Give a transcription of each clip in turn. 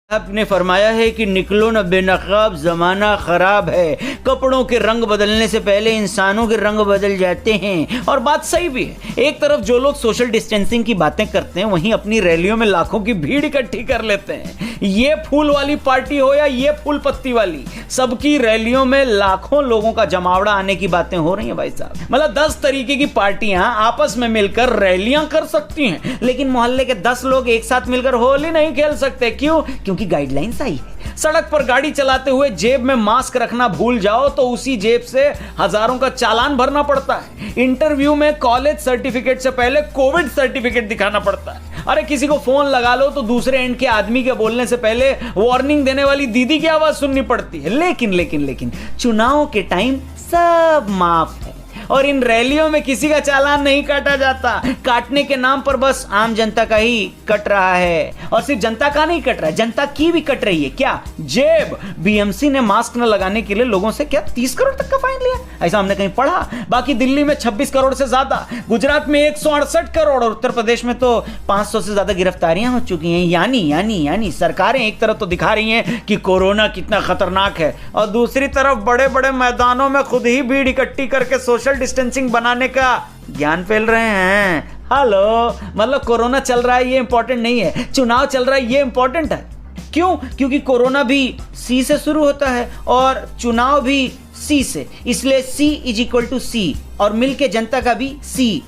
आपने फरमाया है कि निकलो न बेनकाब, जमाना खराब है। कपड़ों के रंग बदलने से पहले इंसानों के रंग बदल जाते हैं। और बात सही भी है। एक तरफ जो लोग सोशल डिस्टेंसिंग की बातें करते हैं, वहीं अपनी रैलियों में लाखों की भीड़ इकट्ठी कर लेते हैं। ये फूल वाली पार्टी हो या ये फूल पत्ती वाली, सबकी रैलियों में लाखों लोगों का जमावड़ा आने की बातें हो रही हैं भाई साहब। मतलब 10 तरीके की पार्टियां आपस में मिलकर रैलियां कर सकती हैं, लेकिन मोहल्ले के 10 लोग एक साथ मिलकर होली नहीं खेल सकते। क्यों? क्योंकि गाइडलाइंस आई है। सड़क पर गाड़ी चलाते हुए जेब में मास्क रखना भूल जाओ तो उसी जेब से हजारों का चालान भरना पड़ता है। इंटरव्यू में कॉलेज सर्टिफिकेट से पहले कोविड सर्टिफिकेट दिखाना पड़ता है। अरे किसी को फोन लगा लो तो दूसरे एंड के आदमी के बोलने से पहले वार्निंग देने वाली दीदी की आवाज सुननी पड़ती है। लेकिन चुनाव के टाइम सब माफ है और इन रैलियों में किसी का चालान नहीं काटा जाता। काटने के नाम पर बस आम जनता का ही कट रहा है। और सिर्फ जनता का नहीं कट रहा है, जनता की भी कट रही है। क्या? जेब। बीएमसी ने मास्क न लगाने के लिए लोगों से क्या 30 करोड़ तक का फाइन लिया, ऐसा हमने कहीं पढ़ा। बाकी दिल्ली में 26 करोड़ से ज्यादा, गुजरात में 168 करोड़ और उत्तर प्रदेश में तो 500 से ज्यादा गिरफ्तारियां हो चुकी हैं। यानी सरकारें एक तरफ तो दिखा रही हैं कि कोरोना कितना खतरनाक है और दूसरी तरफ बड़े बड़े मैदानों में खुद ही भीड़ इकट्ठी करके सोशल डिस्टेंसिंग बनाने का ज्ञान फैल रहे हैं। हेलो, मतलब कोरोना चल रहा है ये इंपॉर्टेंट नहीं है, चुनाव चल रहा है ये इंपॉर्टेंट है। क्यों? क्योंकि कोरोना भी सी से शुरू होता है और चुनाव भी सी से, इसलिए C और मिलके जनता का भी C।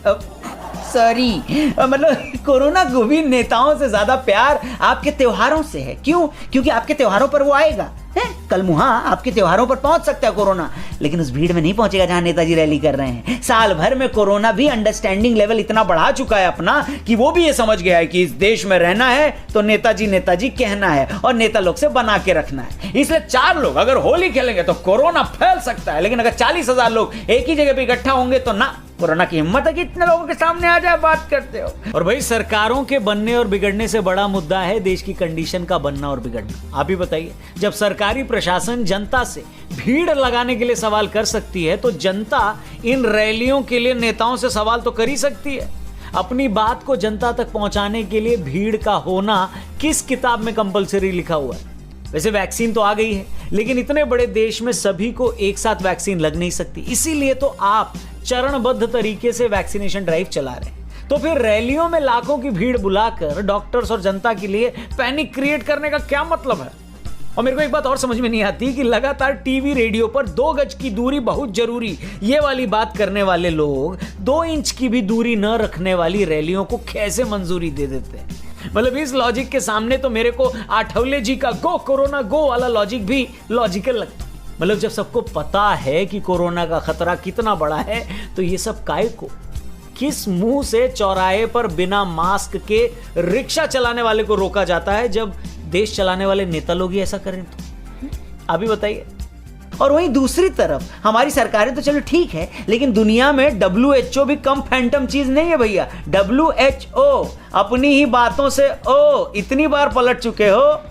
सॉरी, मतलब कोरोना को भी नेताओं से ज्यादा प्यार आपके त्योहारों से है। क्यों? क्योंकि आपके त्योहारों पर वो आएगा। कल मुहा आपके त्योहारों पर पहुंच सकता है कोरोना, लेकिन उस भीड़ में नहीं पहुंचेगा जहां नेताजी रैली कर रहे हैं। साल भर में कोरोना भी अंडरस्टैंडिंग लेवल इतना बढ़ा चुका है अपना कि वो भी ये समझ गया है कि इस देश में रहना है तो नेताजी कहना है और नेता लोग से बना के रखना है। इसलिए 4 लोग अगर होली खेलेंगे तो कोरोना फैल सकता है, लेकिन अगर 40,000 लोग एक ही जगह पे इकट्ठा होंगे तो ना, कोरोना की हिम्मत है कि इतने लोगों के सामने आ जाए, बात करते हो। और भाई सरकारों के बनने और बिगड़ने से बड़ा मुद्दा है देश की कंडीशन का बनना और बिगड़ना। आप ही बताइए, जब सरकारी प्रशासन जनता से भीड़ लगाने के लिए सवाल कर सकती है तो जनता इन रैलियों के लिए नेताओं से सवाल तो कर ही सकती है। अपनी बात को जनता तक पहुंचाने के लिए भीड़ का होना किस किताब में कंपलसरी लिखा हुआ है? वैसे वैक्सीन तो आ गई है, लेकिन इतने बड़े देश में सभी को एक साथ वैक्सीन लग नहीं सकती, इसीलिए तो आप चरणबद्ध तरीके से वैक्सीनेशन ड्राइव चला रहे हैं। तो फिर रैलियों में लाखों की भीड़ बुलाकर डॉक्टर्स और जनता के लिए पैनिक क्रिएट करने का क्या मतलब है? और मेरे को एक बात और समझ में नहीं आती कि लगातार टीवी रेडियो पर 2 गज की दूरी बहुत जरूरी, ये वाली बात करने वाले लोग 2 इंच की भी दूरी न रखने वाली रैलियों को कैसे मंजूरी दे देते हैं। मतलब इस लॉजिक के सामने तो मेरे को आठवले जी का गो कोरोना गो वाला लॉजिक भी लॉजिकल लगता है। मतलब जब सबको पता है कि कोरोना का खतरा कितना बड़ा है तो ये सब काय को? किस मुंह से चौराहे पर बिना मास्क के रिक्शा चलाने वाले को रोका जाता है जब देश चलाने वाले नेता लोग ही ऐसा करें तो? आप ही बताइए। और वहीं दूसरी तरफ हमारी सरकारें तो चलो ठीक है, लेकिन दुनिया में WHO भी कम फैंटम चीज नहीं है भैया। WHO अपनी ही बातों से इतनी बार पलट चुके हो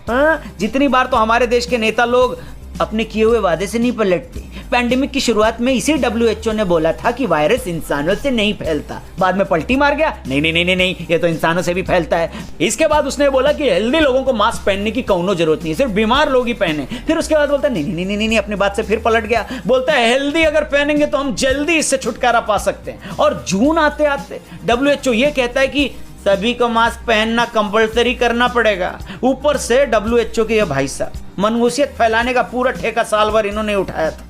जितनी बार तो हमारे देश के नेता लोग अपने किए हुए वादे से नहीं पलटते। पैंडेमिक की शुरुआत में इसी WHO ने बोला था कि वायरस इंसानों से नहीं फैलता, बाद में पलटी मार गया, नहीं ये तो इंसानों से भी फैलता है। इसके बाद उसने बोला कि हेल्दी लोगों को मास्क पहनने की कौनो जरूरत नहीं है, सिर्फ बीमार लोग ही पहने। फिर उसके बाद बोलता है नहीं, अपनी बात से फिर पलट गया, बोलता है हेल्दी अगर पहनेंगे तो हम जल्दी इससे छुटकारा पा सकते हैं। और जून आते आते WHO ये कहता है कि सभी को मास्क पहनना कंपलसरी करना पड़ेगा। ऊपर से WHO के ये भाई साहब मनहूसियत फैलाने का पूरा ठेका साल भर इन्होंने उठाया था।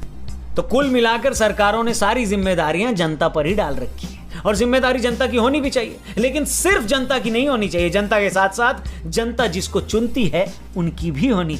तो कुल मिलाकर सरकारों ने सारी जिम्मेदारियां जनता पर ही डाल रखी है और जिम्मेदारी जनता की होनी भी चाहिए, लेकिन सिर्फ जनता की नहीं होनी चाहिए। जनता के साथ साथ जनता जिसको चुनती है उनकी भी होनी